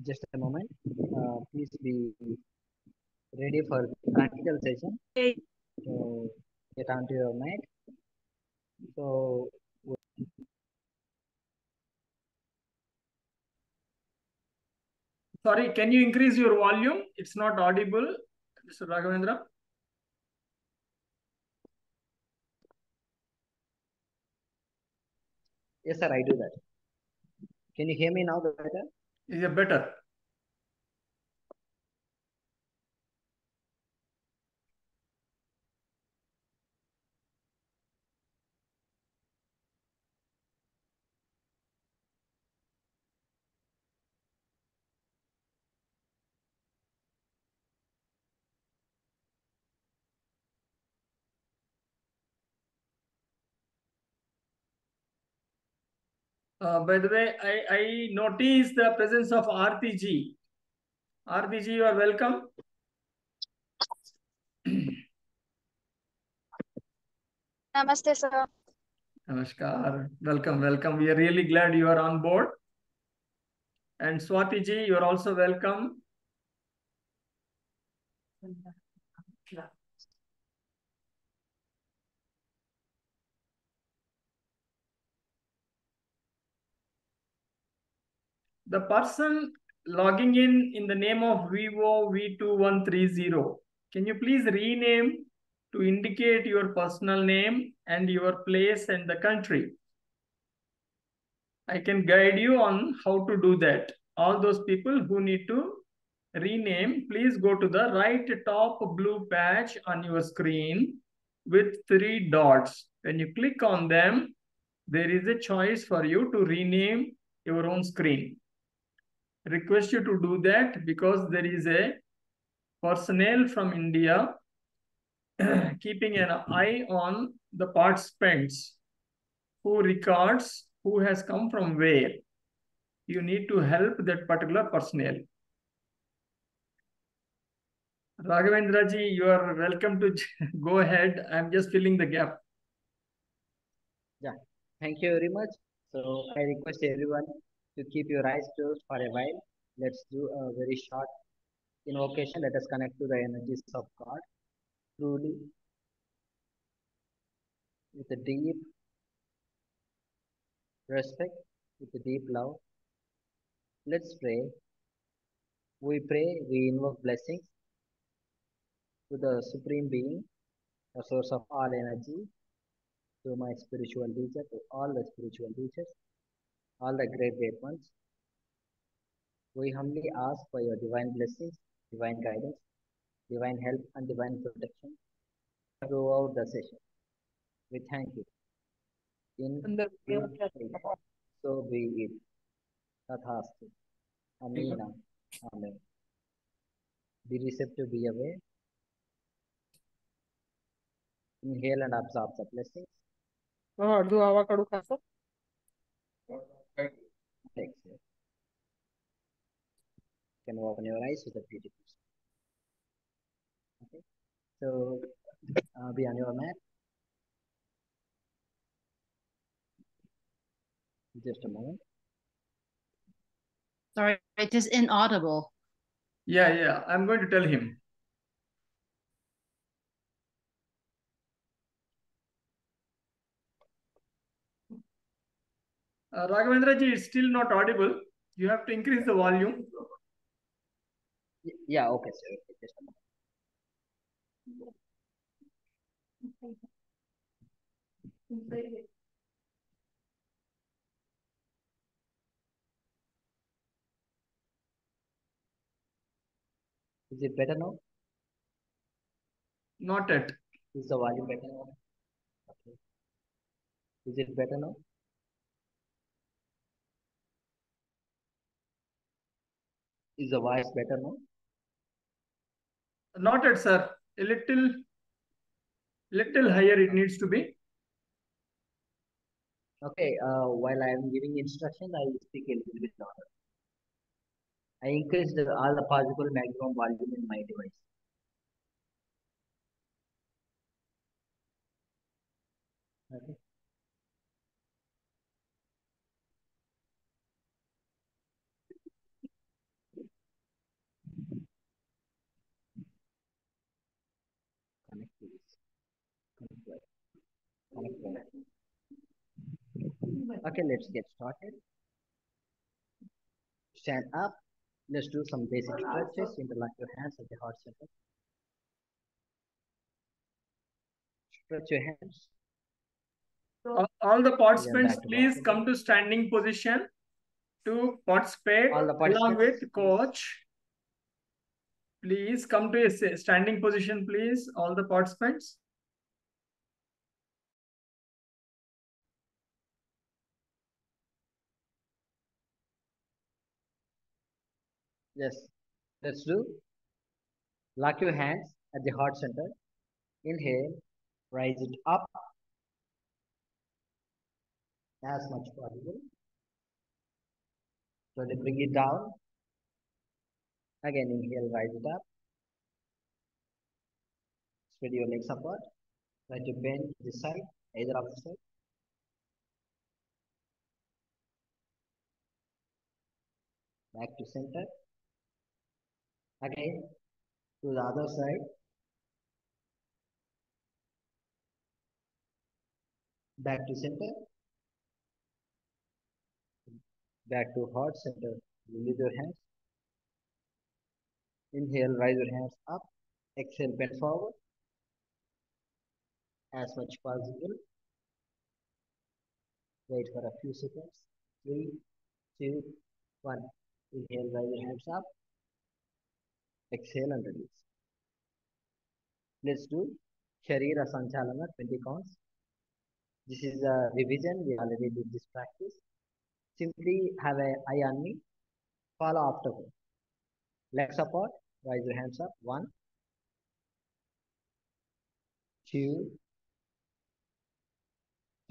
Just a moment. Please be ready for the practical session. So get onto your mat. So Sorry, can you increase your volume? It's not audible, Mr. Raghavendra. yes, sir, I do that. Can you hear me now better? Is it better? By the way, I noticed the presence of RTG. RTG, you are welcome. Namaste, sir. Namaskar. Welcome, welcome. We are really glad you are on board. And Swati ji, you are also welcome. The person logging in the name of Vivo V2130, can you please rename to indicate your personal name and your place and the country? I can guide you on how to do that. All those people who need to rename, please go to the right top blue patch on your screen with 3 dots. When you click on them, there is a choice for you to rename your own screen. Request you to do that because there is a personnel from India keeping an eye on the participants who records who has come from where. You need to help that particular personnel. Raghavendra ji, you are welcome to go ahead. I'm just filling the gap. Yeah, thank you very much. So I request everyone to keep your eyes closed for a while. Let's do a very short invocation. Let us connect to the energies of God truly with a deep respect, with a deep love. Let's pray. We pray, we invoke blessings to the Supreme Being, the source of all energy, to my spiritual teacher, to all the spiritual teachers, all the great ones. We humbly ask for your divine blessings, divine guidance, divine help, and divine protection throughout the session. We thank you. In so be it. Tathastu. Amina. Amen. Be receptive, be aware. Inhale and absorb the blessings. Exhale. You can open your eyes with a beautiful smile. Okay. So be on your mat. Just a moment. Sorry, it is inaudible. Yeah, I'm going to tell him. Raghavendra ji, it's still not audible. You have to increase the volume. Yeah, okay, sir. Okay, just a moment. Is it better now? Not yet. Is the volume better now? Okay. Is it better now? Is the voice better now? Not yet, sir. A little higher it needs to be. Okay, while I am giving instruction, I will speak a little bit louder. I increased all the possible maximum volume in my device. Okay. Okay, let's get started. Stand up. Let's do some basic stretches. Interlock your hands at the heart center. Stretch your hands. All the participants, back to please heart come center. to standing position to participate All the along with participants, coach. Please come to a standing position, please, all the participants. Yes, let's do. Lock your hands at the heart center. Inhale, raise it up as much possible. Slowly bring it down. Again, inhale, rise it up. Spread your legs apart. Try to bend to the side, either of the side. Back to center. Again, to the other side. Back to center. Back to heart center. Release your hands. Inhale, raise your hands up. Exhale, bend forward as much possible. Wait for a few seconds. 3, 2, 1. Inhale, raise your hands up. Exhale and release. Let's do Sharira Sanchalana 20 counts. This is a revision. We already did this practice. Simply have an eye on me. Follow after me. Legs apart. Raise your hands up. 1, 2,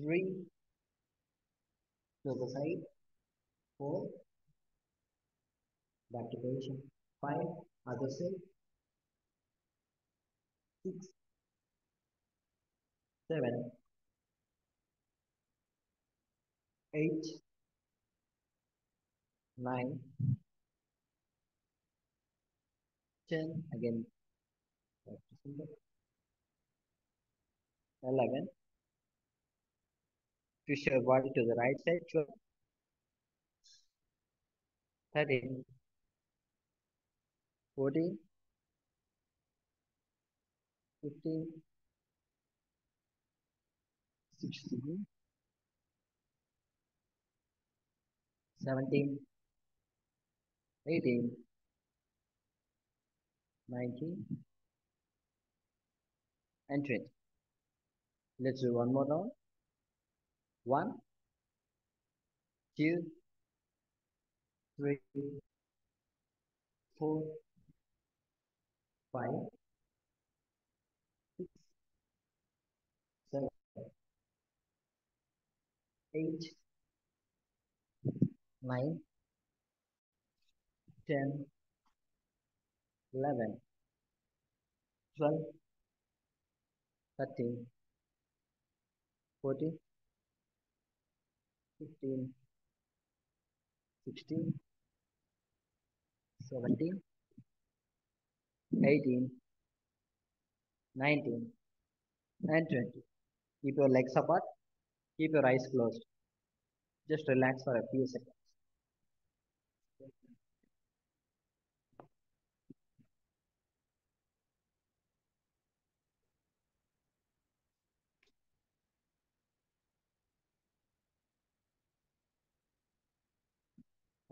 3. To the side. 4. Back to position. 5. Other side. 6, 7, 8, 9, 10. Again. Back to center. 11. Twist your body to the right side. 12. 13. 14. 15. 16. 17. 18. 19. And 20. Let's do one more round. 1, 2, 3, 4, 5, 6, 7, 8, 9, 10, 11, 12, 13, 14, 15, 16, 17, 18, 19, and 20. Keep your legs apart. Keep your eyes closed. Just relax for a few seconds.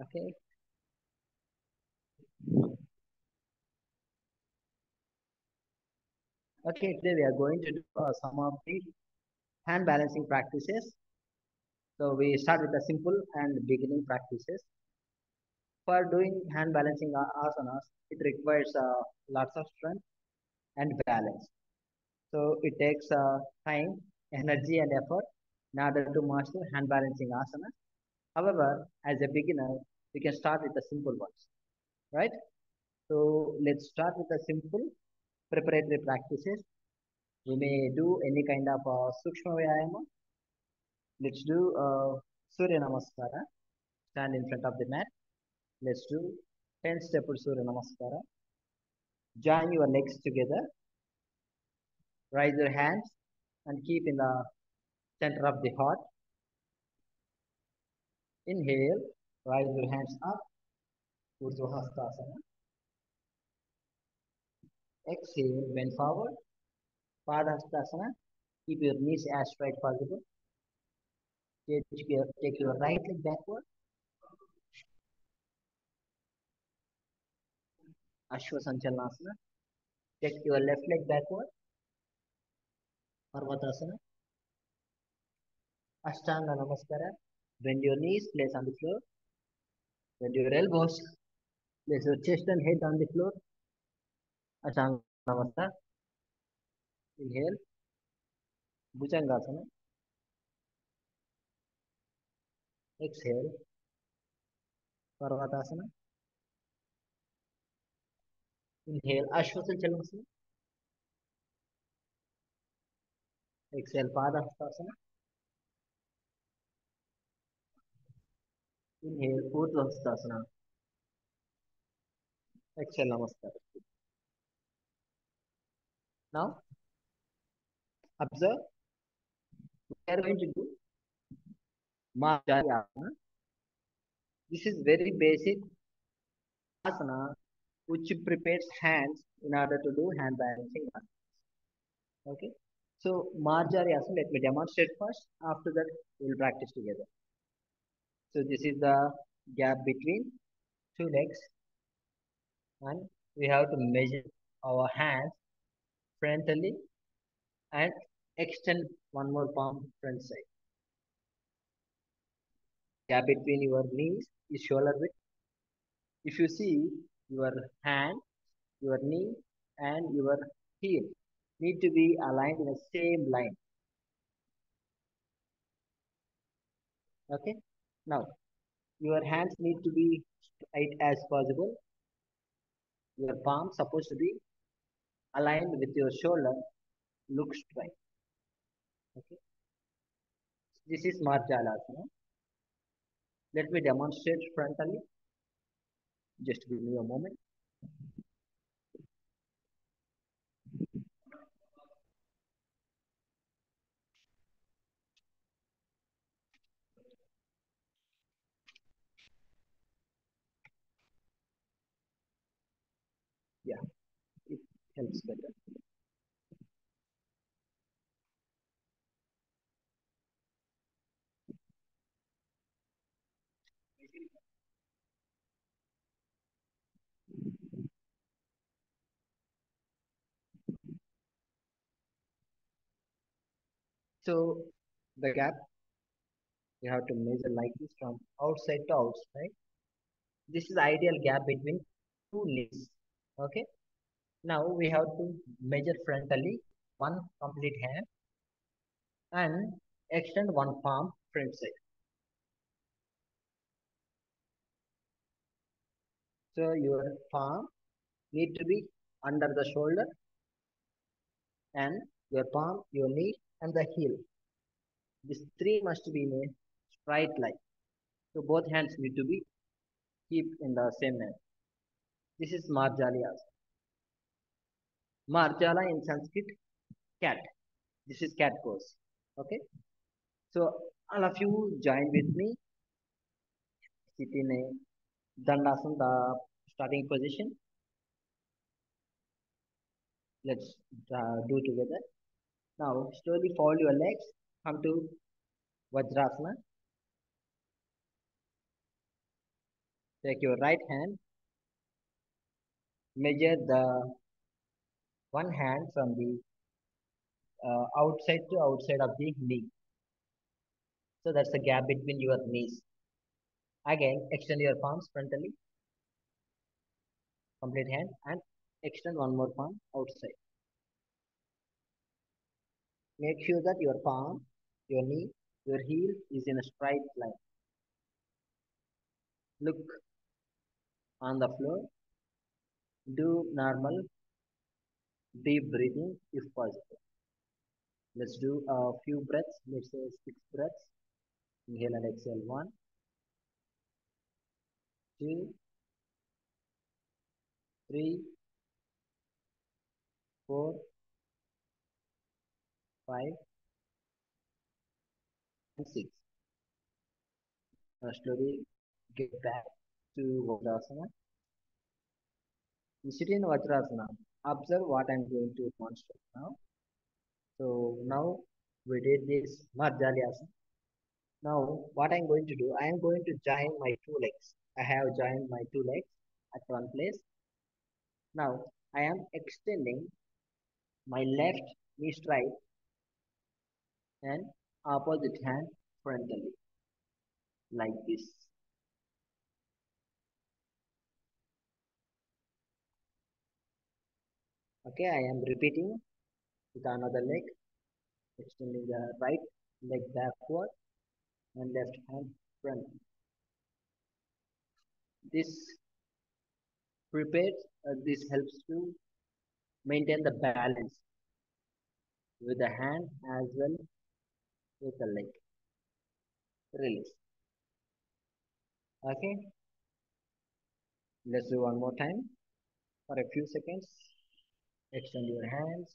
Okay. Okay, today we are going to do some of the hand balancing practices. So we start with the simple and beginning practices. For doing hand balancing asanas, it requires lots of strength and balance. So it takes time, energy, and effort in order to master hand balancing asanas. However, as a beginner, we can start with the simple ones, right? So let's start with the simple preparatory practices. We may do any kind of Sukshma Vyayama. Let's do Surya Namaskara. Stand in front of the mat. Let's do 10-step Surya Namaskara. Join your legs together. Raise your hands and keep in the center of the heart. Inhale, raise your hands up, Urdhva-Hastasana. Exhale, bend forward, Padahastasana. Keep your knees as straight possible. Take your right leg backward. Ashwasanchalanasana. Take your left leg backward. Parvatasana. Ashtanga Namaskara. Bend your knees, place on the floor. Bend your elbows. Place your chest and head on the floor. Ashtanga Namaskara. Inhale. Bhujangasana. Exhale. Parvatasana. Inhale. Ashwasanchalanasana. Exhale. Padahastasana. Inhale. Urdhva-Hastasana. Exhale. Namaskara. Now, observe. We are going to do Marjari Asana. This is very basic asana which prepares hands in order to do hand balancing. Okay. So Marjari Asana, let me demonstrate first. After that, we will practice together. So this is the gap between two legs, and we have to measure our hands frontally and extend one more palm front side. Gap between your knees is shoulder width. If you see your hand, your knee, and your heel need to be aligned in the same line. Okay. Now, your hands need to be straight as possible. Your palm supposed to be aligned with your shoulder. Look straight. Okay. This is Marjalasana. Let me demonstrate frontally. Just give me a moment. Yeah, it helps better. So the gap you have to measure like this from outside to outside. This is the ideal gap between two knees. Okay. Now we have to measure frontally one complete hand and extend one palm front side. So your palm need to be under the shoulder and your palm, your knee and the heel. These three must be in a straight line. So both hands need to be keep in the same manner. This is Marjali Asana. Marjala in Sanskrit, cat. This is cat pose. Okay. So all of you join with me. Sit in a Dandasana, the starting position. Let's do together. Now slowly fold your legs. Come to Vajrasana. Take your right hand. Measure the one hand from the outside to outside of the knee. So that's the gap between your knees. Again, extend your palms frontally, complete hand, and extend one more palm outside. Make sure that your palm, your knee, your heel is in a straight line. Look on the floor. Do normal deep breathing if possible. Let's do a few breaths. Let's say 6 breaths. Inhale and exhale. 1, 2, 3, 4, 5, and 6. Now slowly get back to Vajrasana. You sit in Vajrasana. Observe what I'm going to demonstrate now. So now we did this Marjalyasana. Now what I'm going to do, I am going to join my two legs. I have joined my two legs at one place. Now I am extending my left knee straight and opposite hand frontally like this. Okay, I am repeating with another leg, extending the right leg backward and left hand front. This this helps to maintain the balance with the hand as well with the leg. Release. Okay, let's do one more time for a few seconds. Extend your hands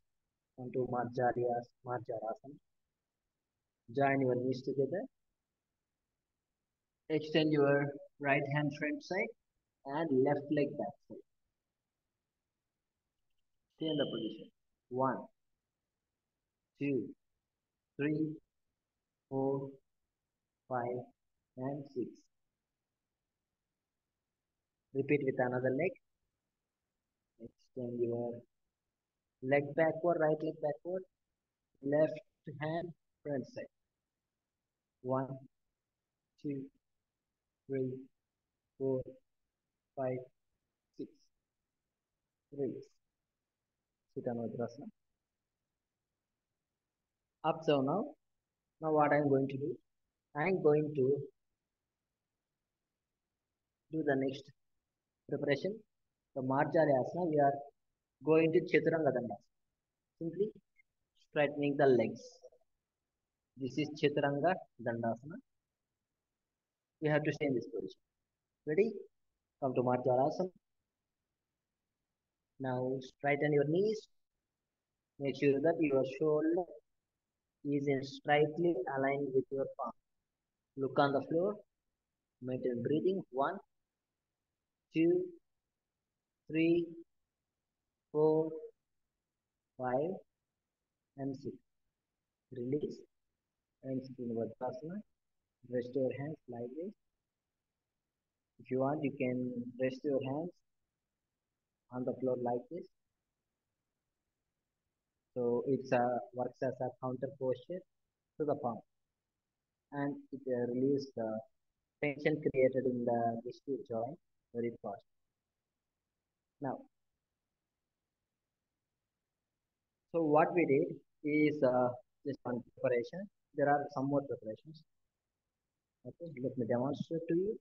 onto Marjarasana. Join your knees together. Extend your right hand front side and left leg back side. Stay in the position. 1, 2, 3, 4, 5, and 6. Repeat with another leg. Extend your leg backward, right leg backward, left hand front side. 1, 2, 3, 4, 5, 6. Release. Sit on Vajrasana. Observe now. Now what I am going to do? I am going to do the next preparation. The Marjaryasana, we are going to Chaturanga Dandasana. Simply straightening the legs. This is Chaturanga Dandasana. You have to stay in this position. Ready? Come to Marjaryasana. Now straighten your knees. Make sure that your shoulder is in slightly aligned with your palm. Look on the floor. Maintain breathing. 1, 2, 3, 4, 5, and 6. Release and spin Vajrasana. Rest your hands like this. If you want, you can rest your hands on the floor like this. So it works as a counter posture to the palm, and it relieves the tension created in the distal joint very fast. Now, so what we did is just one preparation. There are some more preparations. Okay, let me demonstrate to you.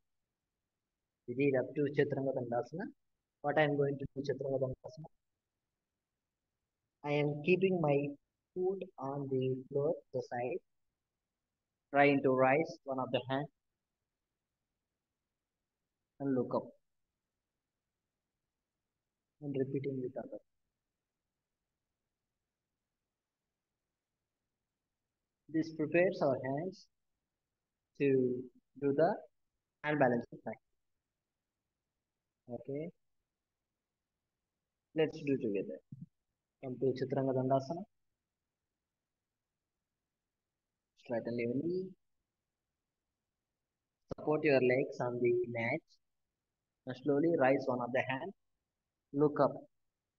We did up to Chaturanga Dandasana. What I am going to do Chaturanga Dandasana? I am keeping my foot on the floor, the side, trying to raise one of the hand and look up and repeating with other. This prepares our hands to do the hand balancing practice. Okay, let's do together. Come to Chaturanga Dandasana. Straighten your knee. Support your legs on the mat. And slowly rise one of the hand. Look up.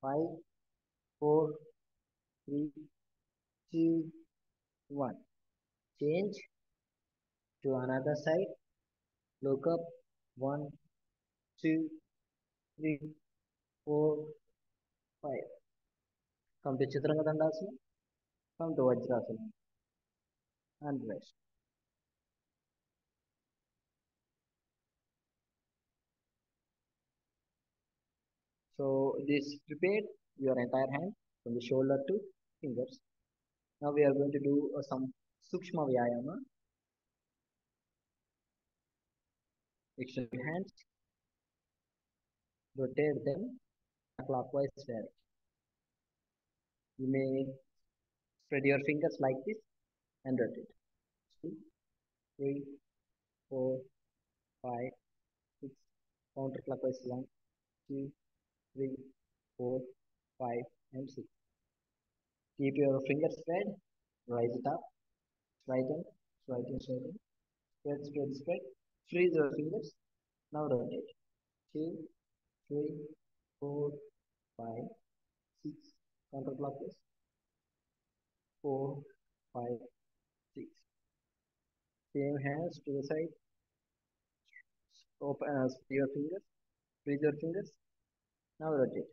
5, 4, 3, 2, 1. Change to another side. Look up. 1, 2, 3, 4, 5. Come to Chaturanga Dandasana. Come to Vajrasana. And rest. So this prepared your entire hand from the shoulder to fingers. Now we are going to do some Sukshma Vyayama. Extend your hands. Rotate them clockwise direction. You may Spread your fingers like this and rotate. 2, 3, 4, 5, 6. Counterclockwise 1, 2, 3, 4, 5, and 6. Keep your fingers spread. Rise it up. Straighten, straighten, straighten. Spread, spread, spread. Freeze your fingers. Now rotate. 2, 3, 4, 5, 6. Counterclockwise. 4, 5, 6. Same hands to the side. Open, spread your fingers. Freeze your fingers. Now rotate.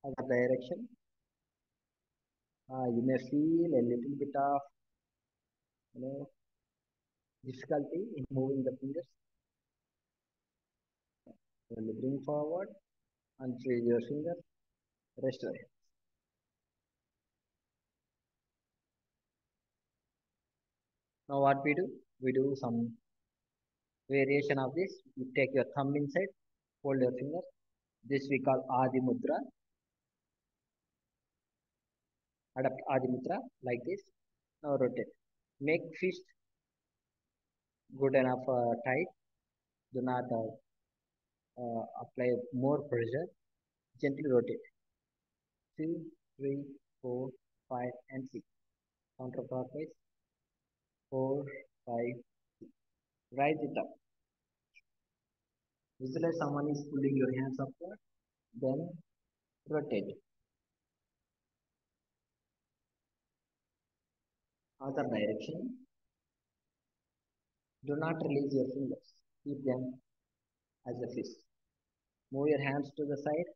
Other direction. You may feel a little bit of you know difficulty in moving the fingers. Slowly bring forward and freeze your fingers. Rest your hands. Now what we do? We do some variation of this. You take your thumb inside, hold your finger. This we call Adi Mudra. Adapt Adi Mudra like this. Now rotate. Make fist good enough tight. Do not apply more pressure. Gently rotate. 2, 3, 4, 5, and 6. Counterclockwise. 4, 5, 6. Rise it up. Visualize someone is pulling your hands upward. Then rotate. Other direction. Do not release your fingers. Keep them as a fist. Move your hands to the side.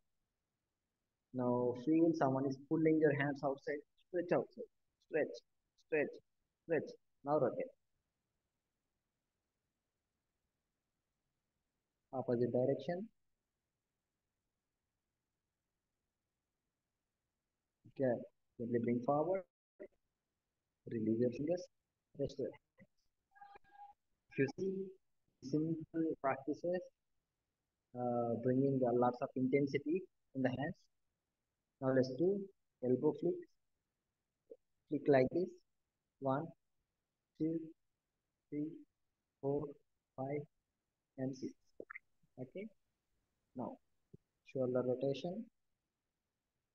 Now feel someone is pulling your hands outside. Stretch outside. Stretch, stretch, stretch. Now rotate. Opposite direction. Okay. Gently bring forward. Release your fingers. Rest your hands. If you see simple practices, bringing lots of intensity in the hands. Now let's do elbow flick. Flick like this. 1, 2, 3, 4, 5, and 6. Okay. Now shoulder rotation.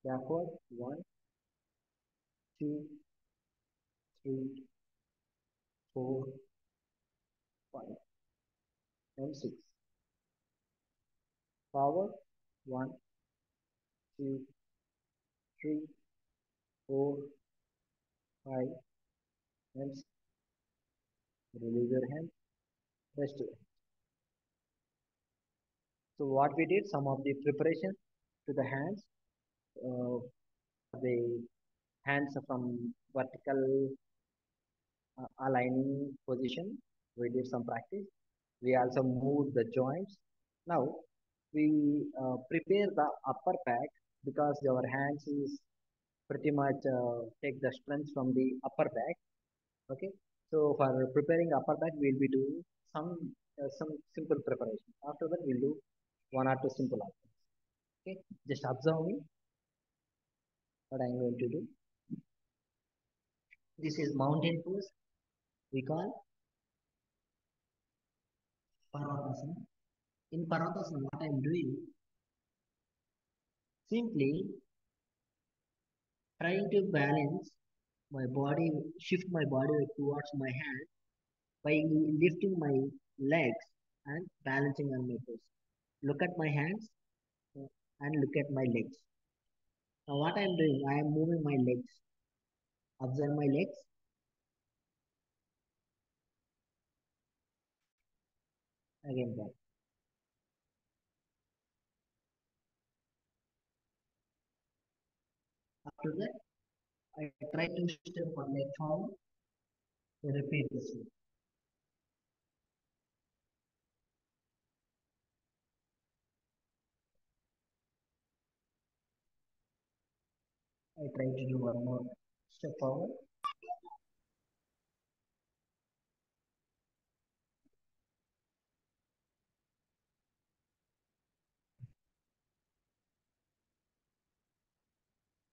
Backward. 1, 2, 3, 4, 5, and 6. Forward. 1, 2, 3, 4, 5, and 6. Release your hand. Rest your hand. So what we did, some of the preparation to the hands, the hands from vertical aligning position. We did some practice. We also moved the joints. Now we prepare the upper back because our hands is pretty much take the strength from the upper back. Okay, so for preparing upper back, we'll be doing some simple preparation. After that, we'll do one or two simple asanas. Okay, just observe me what I'm going to do. This is mountain pose. We call Parvatasana. In Parvatasana, what I'm doing, simply trying to balance my body, shift my body towards my hand by lifting my legs and balancing on my toes. Look at my hands and look at my legs. Now what I am doing, I am moving my legs. Observe my legs. Again back. After that, I try to step one leg forward. Repeat this way. I try to do one more step forward.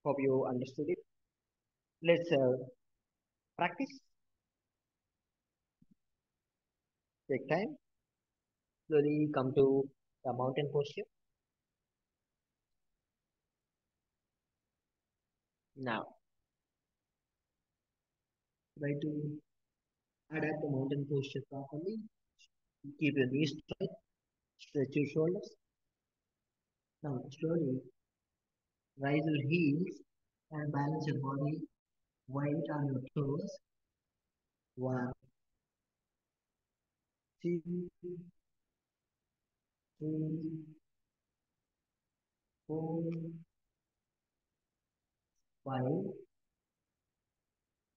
Hope you understood it. Let's practice. Take time. Slowly come to the mountain posture. Now, try to adapt the mountain posture properly. Keep your knees straight. Stretch your shoulders. Now, slowly raise your heels and balance your body weight on your toes. 1, 2, 3, 4, 5,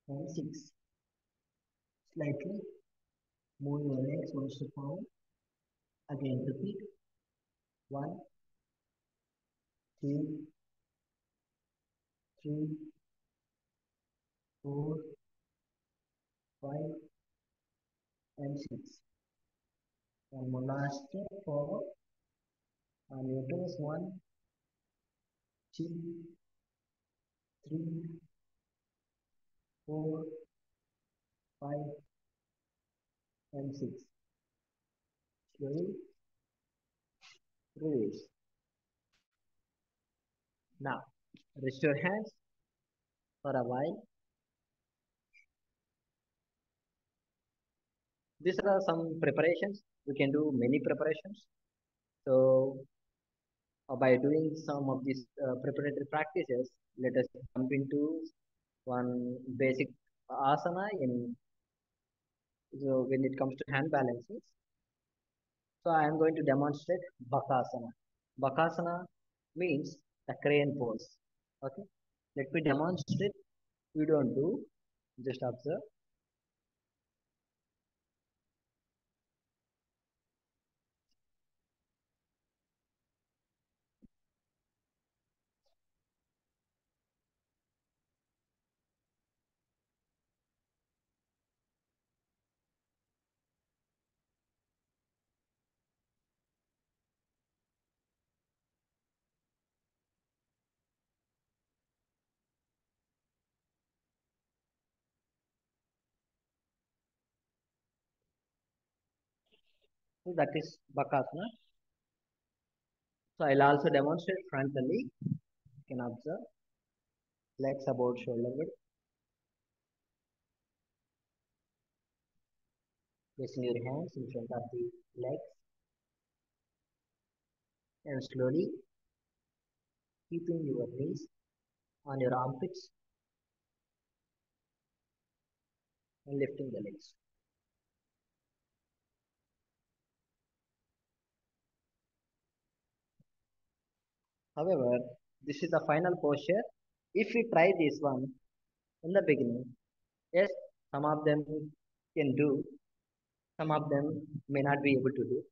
and 6. Slightly move your legs once to forward. Again, repeat. 1, 2, 3, 4, 5, and 6. And one last step forward on your toes. 1, 2, 3, 4, 5, and 6. Slowly release. Now, rest your hands for a while. These are some preparations. We can do many preparations. So, by doing some of these preparatory practices, let us jump into one basic asana in when it comes to hand balancing. So I am going to demonstrate Bakasana. Bakasana means the crane pose. Okay. Let me demonstrate. You don't do. Just observe. So that is Bakasana. So I'll also demonstrate frontally. You can observe. Legs about shoulder width. Placing your hands in front of the legs. And slowly keeping your knees on your armpits and lifting the legs. However, this is the final posture. If we try this one in the beginning, yes, some of them can do, some of them may not be able to do.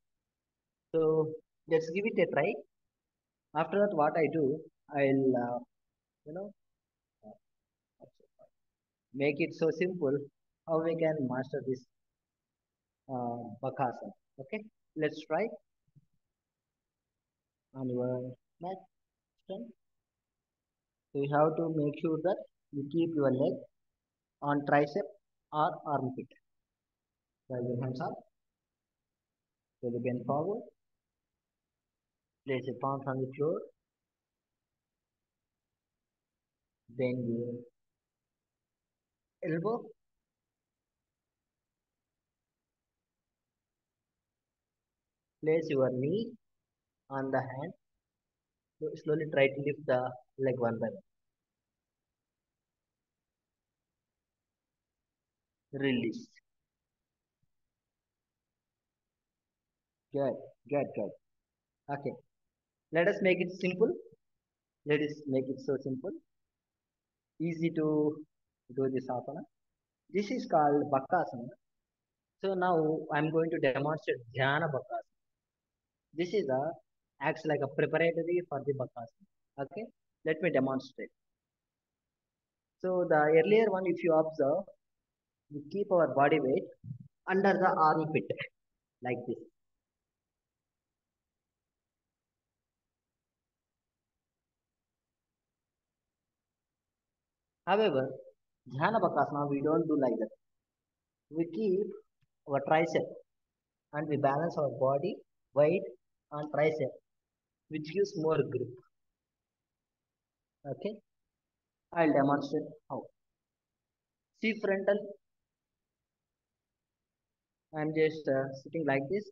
So let's give it a try. After that, what I do, I'll you know make it so simple how we can master this Bakasana. Okay, let's try on your mat. Stand. So you have to make sure that you keep your leg on tricep or armpit. Raise your hands up. So you bend forward. Place your palms on the floor. Bend your elbow. Place your knee on the hand. Slowly try to lift the leg one by one. Release. Good, good, good. Okay. Let us make it simple. Let us make it so simple. Easy to do this asana. This is called Bakasana. So now I'm going to demonstrate Dhyana Bakasana. This is a acts like a preparatory for the Bakasana. Okay. Let me demonstrate. So the earlier one, if you observe, we keep our body weight under the armpit like this. However, Dhyana Bakasana, we don't do like that. We keep our tricep and we balance our body weight on tricep, which gives more grip. Okay, I'll demonstrate how. See frontal, I'm just sitting like this,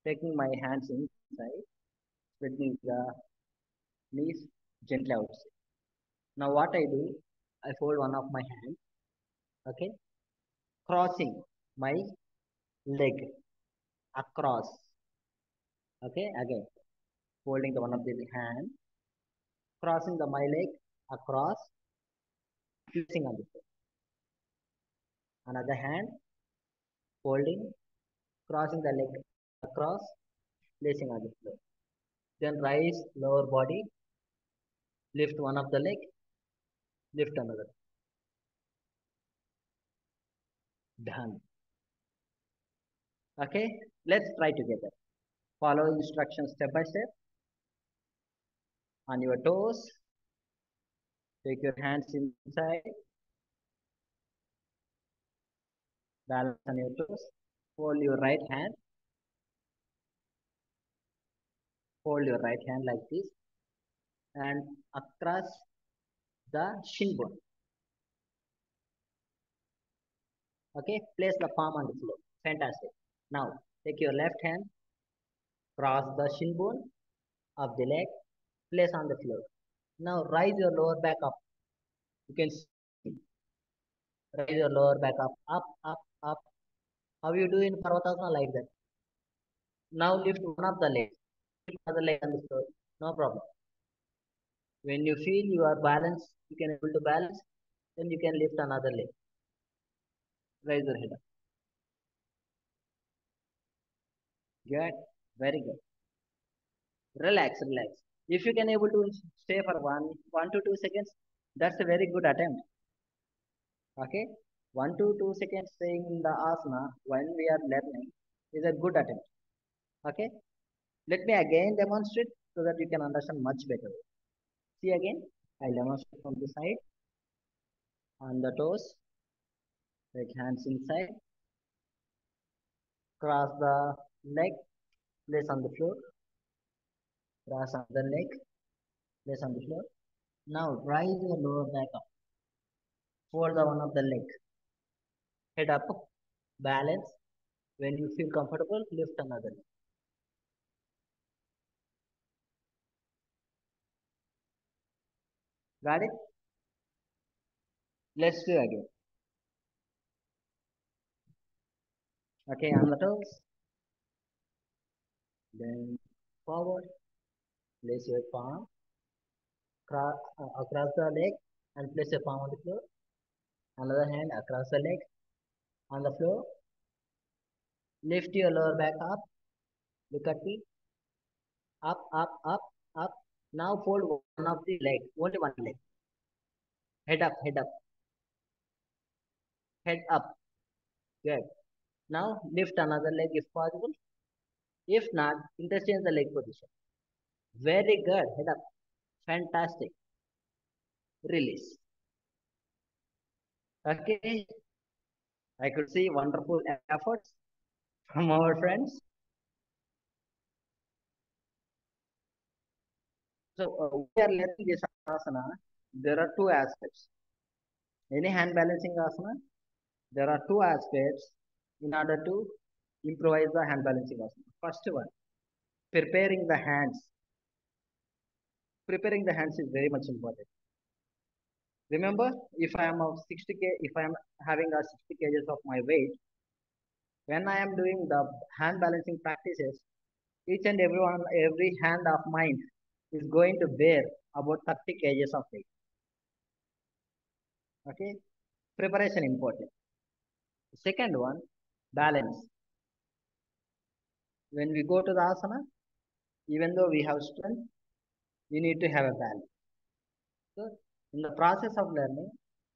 taking my hands inside, spreading the knees gently outside. Now what I do, I fold one of my hand, okay, crossing my leg across, okay, again, folding the one of the hand, crossing the my leg across, placing on the floor. Another hand, folding, crossing the leg across, placing on the floor. Then rise lower body, lift one of the leg, lift another. Done. Okay, let's try together. Follow instructions step by step. On your toes, take your hands inside, balance on your toes, fold your right hand, fold your right hand like this, and across the shin bone. Okay, place the palm on the floor. Fantastic. Now, take your left hand, cross the shin bone of the leg, place on the floor. Now, rise your lower back up. You can see. Raise your lower back up, up, up, up. How you do in Parvatasana like that? Now, lift one of the legs, lift other leg on the floor. No problem. When you feel you are balanced, you can able to balance, then you can lift another leg. Raise your head up. Good. Very good. Relax, relax. If you can able to stay for 1 to 2 seconds, that's a very good attempt. Okay, 1 to 2 seconds staying in the asana when we are learning is a good attempt. Okay, let me again demonstrate so that you can understand much better. See again, I'll demonstrate from the side. On the toes, take hands inside, cross the leg, place on the floor, cross on the leg, place on the floor. Now rise your lower back up, fold the one of the leg, head up, balance. When you feel comfortable, lift another leg. Got it? Let's do again. Okay, on the toes. Then forward. Place your palm across the leg and place your palm on the floor. Another hand across the leg on the floor. Lift your lower back up. Look at me. Up, up, up, up. Now fold one of the leg. Only one leg. Head up, head up. Head up. Good. Now lift another leg if possible. If not, interchange the leg position. Very good. Head up. Fantastic. Release. Okay. I could see wonderful efforts from our friends. So we are learning this asana. There are two aspects. Any hand balancing asana, there are two aspects in order to improvise the hand balancing asana. First one, preparing the hands. Preparing the hands is very much important. Remember, if I am of 60 kg, if I am having a 60 kgs of my weight, when I am doing the hand balancing practices, each and every hand of mine is going to bear about 30 kgs of weight. Okay, preparation important. Second one, balance. When we go to the asana, even though we have strength, we need to have a balance. So, in the process of learning,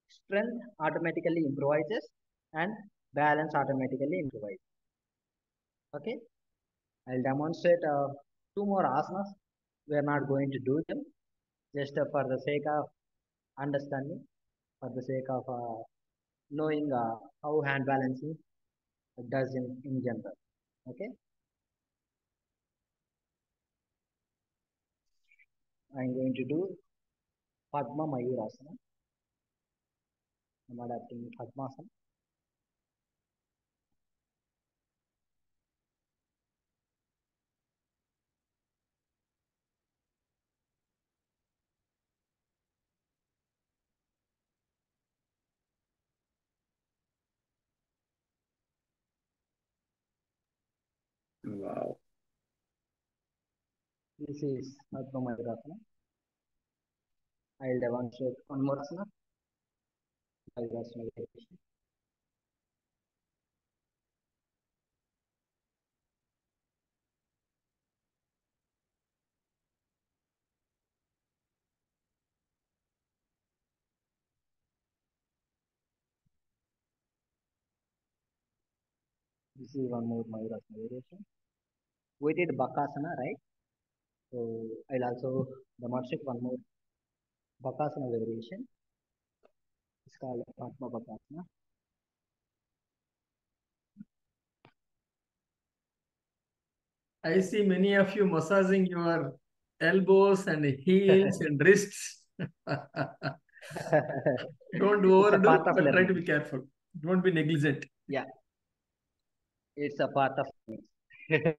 strength automatically improvises and balance automatically improvises. Okay, I'll demonstrate two more asanas. We are not going to do them just for the sake of understanding. for the sake of knowing how hand balancing does in general. Okay, I'm going to do Padma Mayurasana. I'm adapting Padmasana. Wow. This is Padma Mayurasana. I'll demonstrate one more asana. Mayurasana variation. This is one more Mayurasana variation. We did Bakasana, right? So I'll also demonstrate one more Bakasana variation. It's called Padma Bakasana. I see many of you massaging your elbows and heels and wrists. Don't It's a part overdo, of but try to learning. be careful. Don't be negligent. Yeah, it's a part of learning.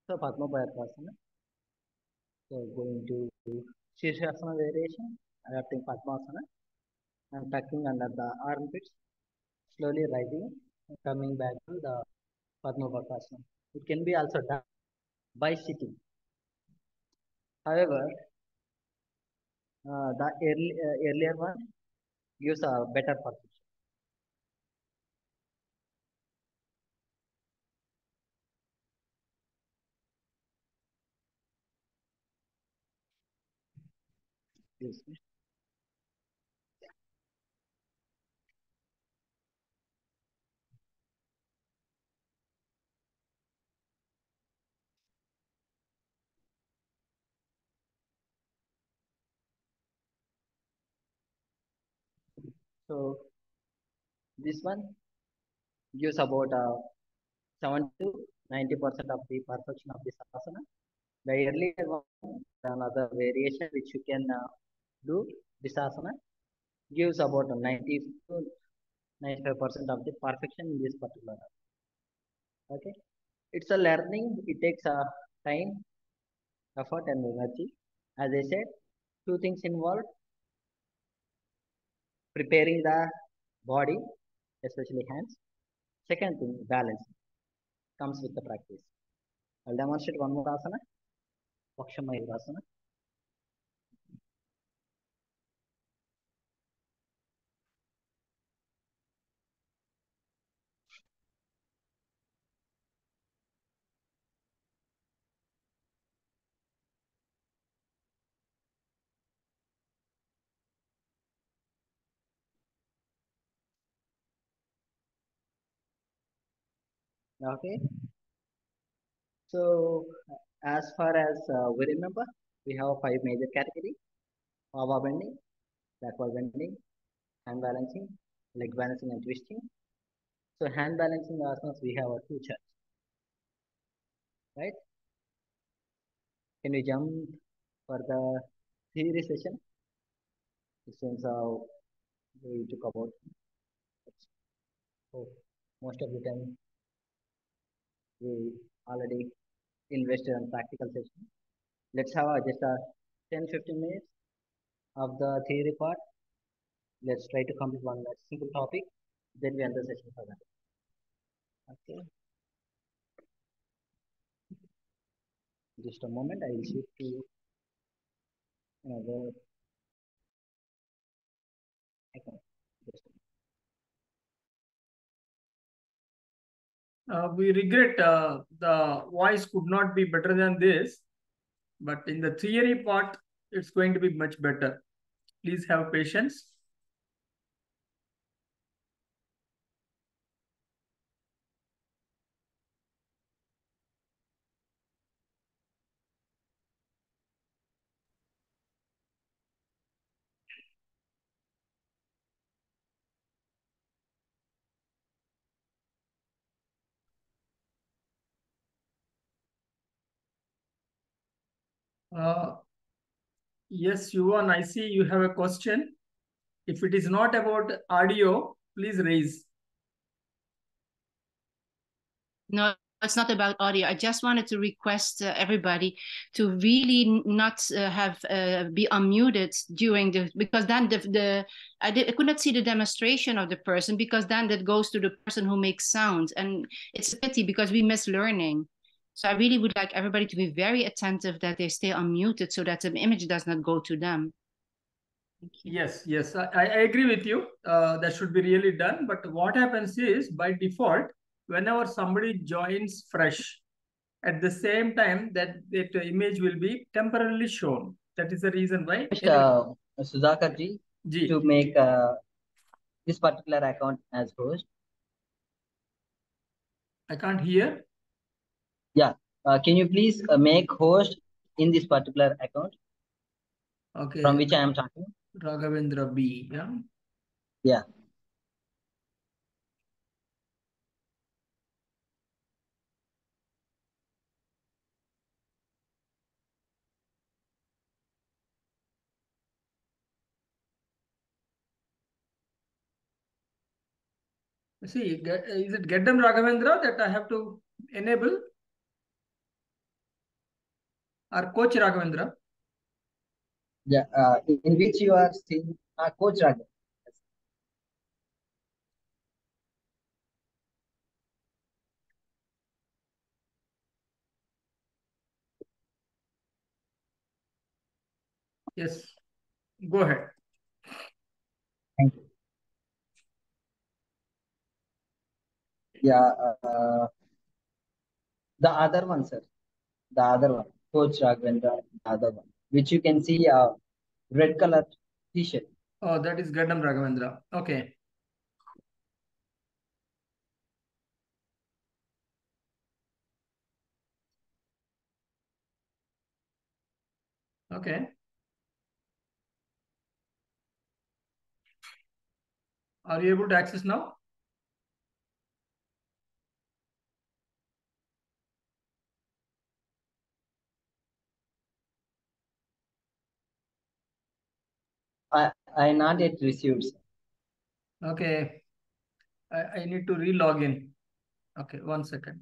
So Padma Bakasana. So going to Shirshasana variation, adapting Padmasana. I'm tucking under the armpits, slowly rising, and coming back to the Padma Bakasana. It can be also done by sitting. However, the earlier one gives a better perception. Excuse me. So this one gives about 70 to 90% of the perfection of this asana. The earlier one, another variation which you can do this asana gives about 90 to 95% of the perfection in this particular asana. Okay, it's a learning. It takes time, effort, and energy. As I said, two things involved: preparing the body, especially hands. Second thing, balance comes with the practice. I'll demonstrate one more asana, Pakshamayurasana. Okay, so as far as we remember, we have five major categories: forward bending, backward bending, hand balancing, leg balancing, and twisting. So hand balancing asanas we have two charts, right? Can we jump for the theory session? Since we took about oh, most of the time we already invested in practical session. Let's have just a 10-15 minutes of the theory part. Let's try to complete one simple topic. Then we end the session for that. Okay. Just a moment. I will shift to another icon. Just We regret the voice could not be better than this, but in the theory part, it's going to be much better. Please have patience. Yes, Yuvan, I see you have a question. If it is not about audio, please raise. No, it's not about audio. I just wanted to request everybody to really not be unmuted during because then I could not see the demonstration of the person, because then that goes to the person who makes sound, and it's a pity because we miss learning. So I really would like everybody to be very attentive that they stay unmuted so that the image does not go to them. Thank you. Yes, I agree with you. That should be really done. But what happens is, by default, whenever somebody joins fresh, at the same time that image will be temporarily shown. That is the reason why. Sudhakar ji, to make this particular account as host. I can't hear. Yeah. Can you please make host in this particular account? Okay. From which I am talking? Raghavendra B. Yeah. Yeah. See, is it Geddam Raghavendra that I have to enable? Or Coach Raghavendra? Yeah. In which you are seeing Coach Raghavendra. Yes. Go ahead. Thank you. Yeah. The other one, sir. The other one. Coach Raghavendra, the other one. Which you can see red color t-shirt. Oh, that is Geddam Raghavendra. Okay. Okay. Are you able to access now? I not yet received, sir. Okay. I need to re-log in. Okay, 1 second.